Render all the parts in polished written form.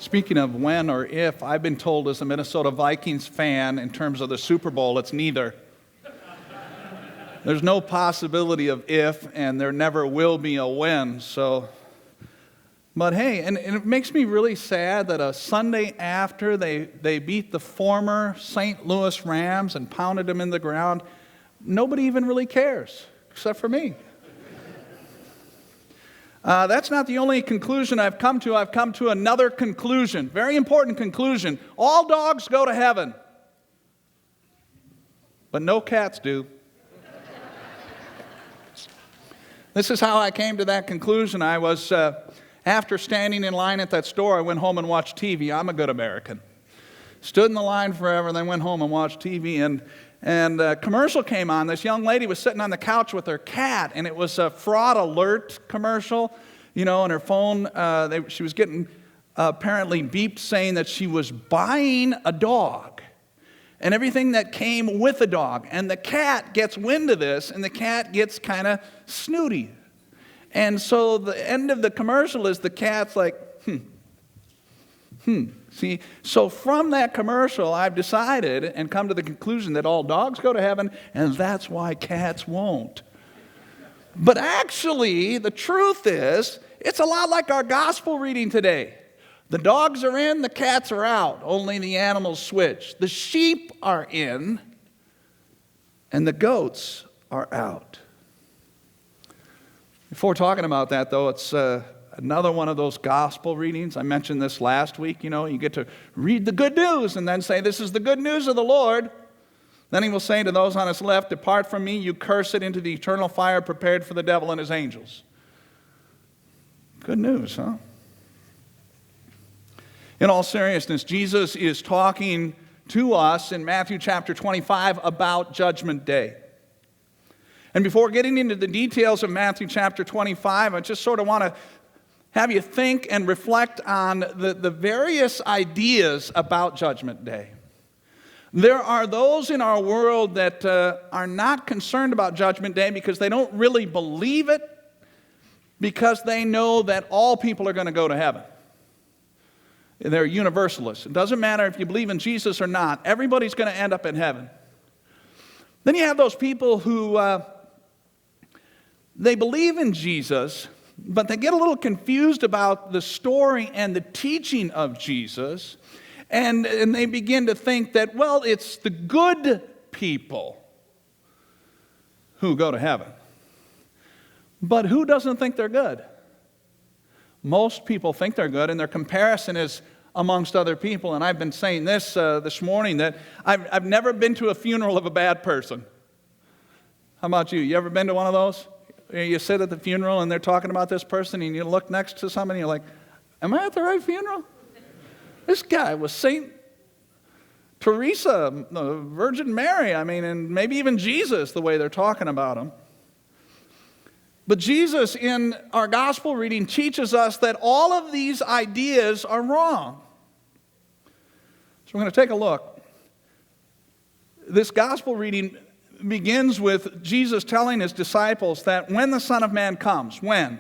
Speaking of when or if, I've been told as a Minnesota Vikings fan, in terms of the Super Bowl, it's neither. There's no possibility of if, and there never will be a when. But hey, and it makes me really sad that a Sunday after they beat the former St. Louis Rams and pounded them in the ground, nobody even really cares, except for me. That's not the only conclusion I've come to. I've come to another conclusion, very important conclusion. All dogs go to heaven, but no cats do. This is how I came to that conclusion. I was, after standing in line at that store, I went home and watched TV. I'm a good American. Stood in the line forever, then went home and watched TV, and a commercial came on. This young lady was sitting on the couch with her cat, and it was a fraud alert commercial, on her phone. She was getting apparently beeped saying that she was buying a dog and everything that came with a dog. And the cat gets wind of this, and the cat gets kind of snooty. And so the end of the commercial is the cat's like, See, so from that commercial, I've decided and come to the conclusion that all dogs go to heaven, and that's why cats won't. But actually, the truth is, it's a lot like our gospel reading today. The dogs are in, the cats are out. Only the animals switch. The sheep are in, and the goats are out. Before talking about that, though, it's another one of those gospel readings. I mentioned this last week. You get to read the good news and then say, this is the good news of the Lord. Then he will say to those on his left, depart from me, you cursed, into the eternal fire prepared for the devil and his angels. Good news, huh? In all seriousness, Jesus is talking to us in Matthew chapter 25 about Judgment Day. And before getting into the details of Matthew chapter 25, I just sort of want to have you think and reflect on the various ideas about Judgment Day. There are those in our world that are not concerned about Judgment Day because they don't really believe it, because they know that all people are going to go to heaven. They're universalists. It doesn't matter if you believe in Jesus or not. Everybody's going to end up in heaven. Then you have those people who they believe in Jesus, but they get a little confused about the story and the teaching of Jesus, and they begin to think that, well, it's the good people who go to heaven. But who doesn't think they're good? Most people think they're good, and their comparison is amongst other people. And I've been saying this this morning, that I've never been to a funeral of a bad person. How about you? You ever been to one of those? You sit at the funeral and they're talking about this person, and you look next to somebody and you're like, am I at the right funeral? This guy was Saint Teresa, the Virgin Mary, and maybe even Jesus, the way they're talking about him. But Jesus, in our gospel reading, teaches us that all of these ideas are wrong. So we're going to take a look. This gospel reading begins with Jesus telling his disciples that when the Son of Man comes, when?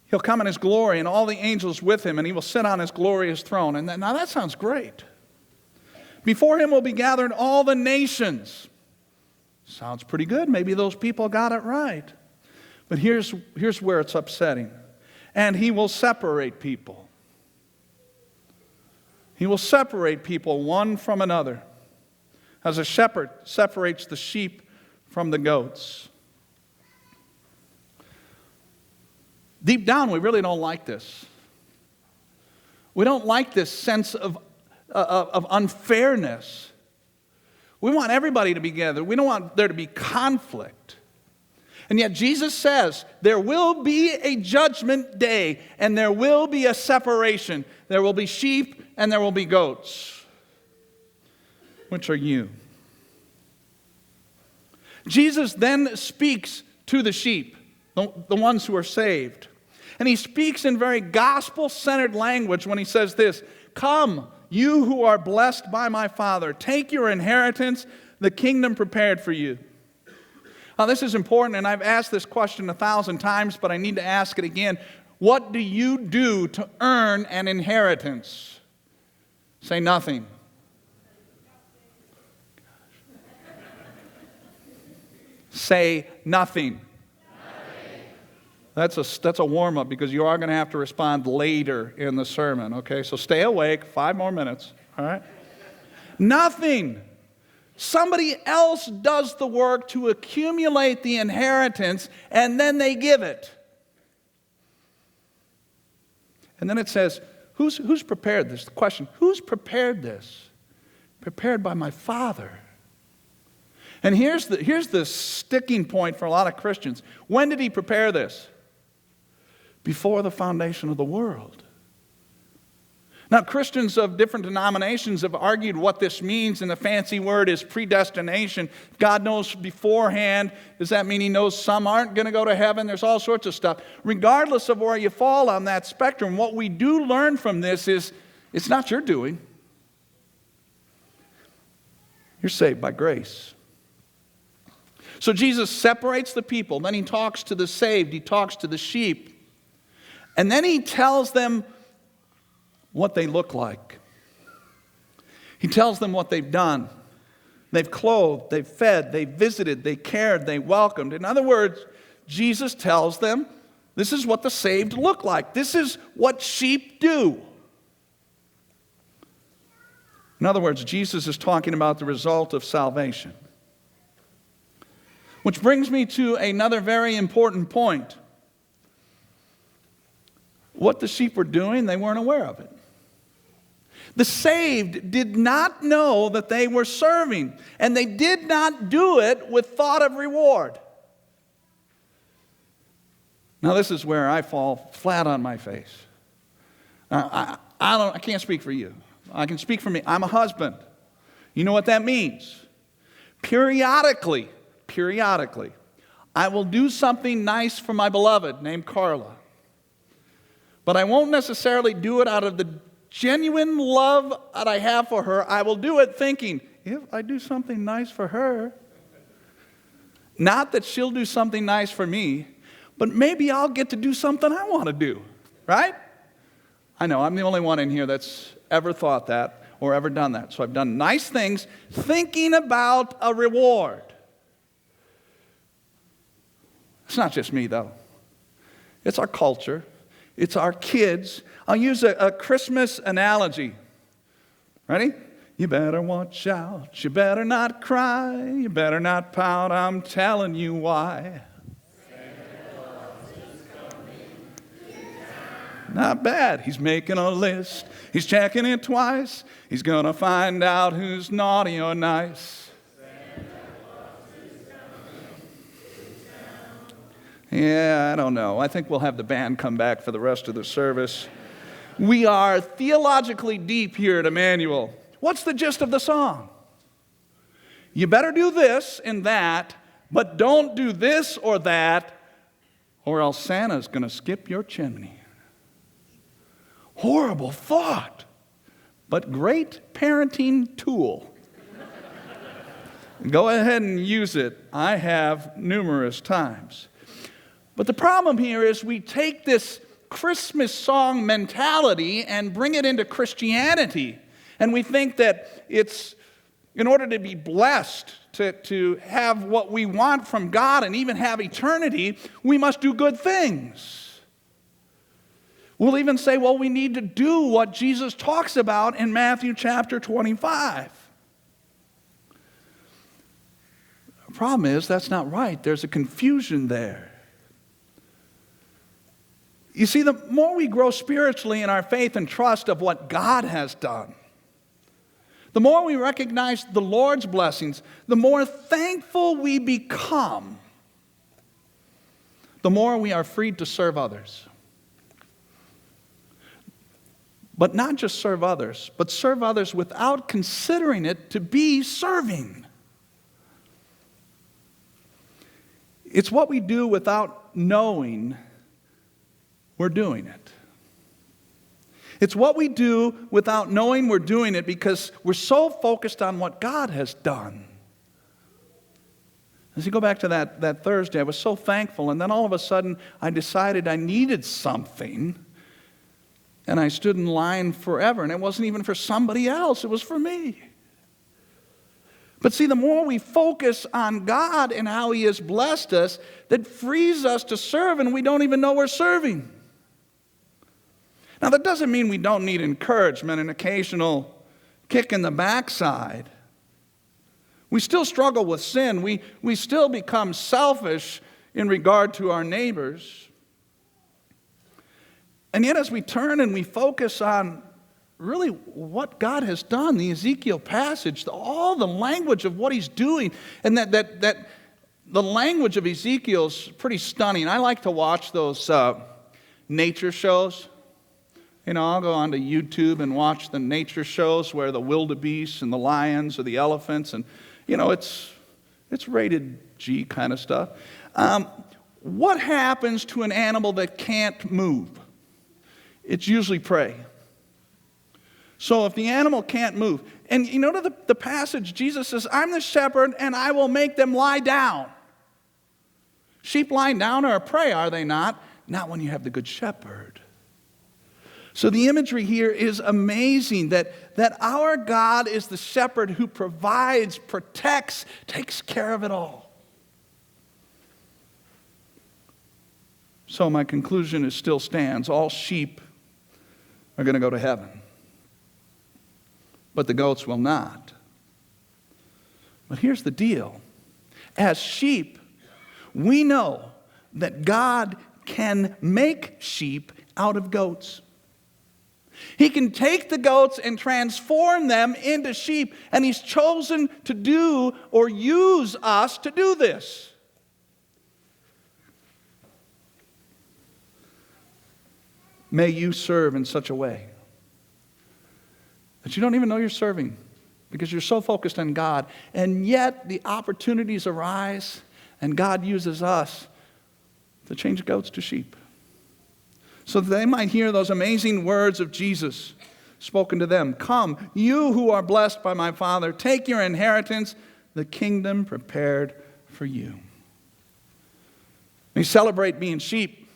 He'll come in his glory and all the angels with him, and he will sit on his glorious throne. And now that sounds great. Before him will be gathered all the nations. Sounds pretty good. Maybe those people got it right. But here's where it's upsetting. And he will separate people. He will separate people one from another, as a shepherd separates the sheep from the goats. Deep down, we really don't like this. We don't like this sense of unfairness. We want everybody to be together. We don't want there to be conflict. And yet Jesus says there will be a judgment day, and there will be a separation. There will be sheep and there will be goats. Which are you? Jesus then speaks to the sheep, the ones who are saved. And he speaks in very gospel-centered language when he says this, come, you who are blessed by my Father, take your inheritance, the kingdom prepared for you. Now, this is important, and I've asked this question 1,000 times, but I need to ask it again. what do you do to earn an inheritance? Say nothing. Say nothing. That's a warm-up because you are going to have to respond later in the sermon, okay? So stay awake, 5 more minutes, all right? Nothing. Somebody else does the work to accumulate the inheritance, and then they give it. And then it says, who's prepared this? The question, who's prepared this? Prepared by my Father. And here's the sticking point for a lot of Christians. When did he prepare this? Before the foundation of the world. Now, Christians of different denominations have argued what this means, and the fancy word is predestination. God knows beforehand. Does that mean he knows some aren't going to go to heaven? There's all sorts of stuff. Regardless of where you fall on that spectrum, what we do learn from this is it's not your doing. You're saved by grace. So Jesus separates the people. Then he talks to the saved. He talks to the sheep. And then he tells them what they look like. He tells them what they've done. They've clothed, they've fed, they visited, they cared, they welcomed. In other words, Jesus tells them this is what the saved look like. This is what sheep do. In other words, Jesus is talking about the result of salvation. Which brings me to another very important point. What the sheep were doing, they weren't aware of it. The saved did not know that they were serving, and they did not do it with thought of reward. Now, this is where I fall flat on my face. I can't speak for you. I can speak for me. I'm a husband. You know what that means? Periodically, I will do something nice for my beloved named Carla. But I won't necessarily do it out of the genuine love that I have for her. I will do it thinking, if I do something nice for her, not that she'll do something nice for me, but maybe I'll get to do something I want to do, right? I know, I'm the only one in here that's ever thought that or ever done that. So I've done nice things thinking about a reward. It's not just me, though. It's our culture. It's our kids. I'll use a Christmas analogy. Ready? You better watch out. You better not cry. You better not pout. I'm telling you why. Not bad. He's making a list. He's checking it twice. He's going to find out who's naughty or nice. Yeah, I don't know. I think we'll have the band come back for the rest of the service. We are theologically deep here at Emmanuel. What's the gist of the song? You better do this and that, but don't do this or that, or else Santa's going to skip your chimney. Horrible thought, but great parenting tool. Go ahead and use it. I have numerous times. But the problem here is we take this Christmas song mentality and bring it into Christianity. And we think that it's, in order to be blessed, to have what we want from God and even have eternity, we must do good things. We'll even say, well, we need to do what Jesus talks about in Matthew chapter 25. The problem is that's not right. There's a confusion there. You see, the more we grow spiritually in our faith and trust of what God has done, the more we recognize the Lord's blessings, the more thankful we become, the more we are freed to serve others. But not just serve others, but serve others without considering it to be serving. It's what we do without knowing we're doing it. It's what we do without knowing we're doing it because we're so focused on what God has done. As you go back to that Thursday, I was so thankful, and then all of a sudden I decided I needed something, and I stood in line forever, and it wasn't even for somebody else, it was for me. But see, the more we focus on God and how He has blessed us, that frees us to serve, and we don't even know we're serving. Now, that doesn't mean we don't need encouragement, an occasional kick in the backside. We still struggle with sin. We still become selfish in regard to our neighbors. And yet, as we turn and we focus on really what God has done, the Ezekiel passage, all the language of what He's doing, and that the language of Ezekiel is pretty stunning. I like to watch those nature shows. You know, I'll go onto YouTube and watch the nature shows where the wildebeest and the lions or the elephants, and you know, it's rated G kind of stuff. What happens to an animal that can't move? It's usually prey. So if the animal can't move, and you know the passage, Jesus says, I'm the shepherd and I will make them lie down. Sheep lying down are a prey, are they not? Not when you have the good shepherd. So the imagery here is amazing, that our God is the shepherd who provides, protects, takes care of it all. So my conclusion still stands. All sheep are going to go to heaven, but the goats will not. But here's the deal. As sheep, we know that God can make sheep out of goats. He can take the goats and transform them into sheep, and He's chosen to do or use us to do this. May you serve in such a way that you don't even know you're serving because you're so focused on God, and yet the opportunities arise and God uses us to change goats to sheep, so that they might hear those amazing words of Jesus spoken to them. Come, you who are blessed by my Father, take your inheritance, the kingdom prepared for you. May you celebrate being sheep.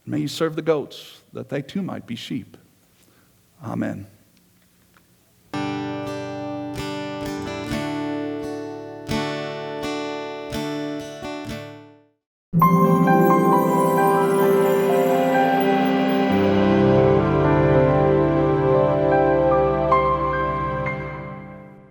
May you serve the goats, that they too might be sheep. Amen.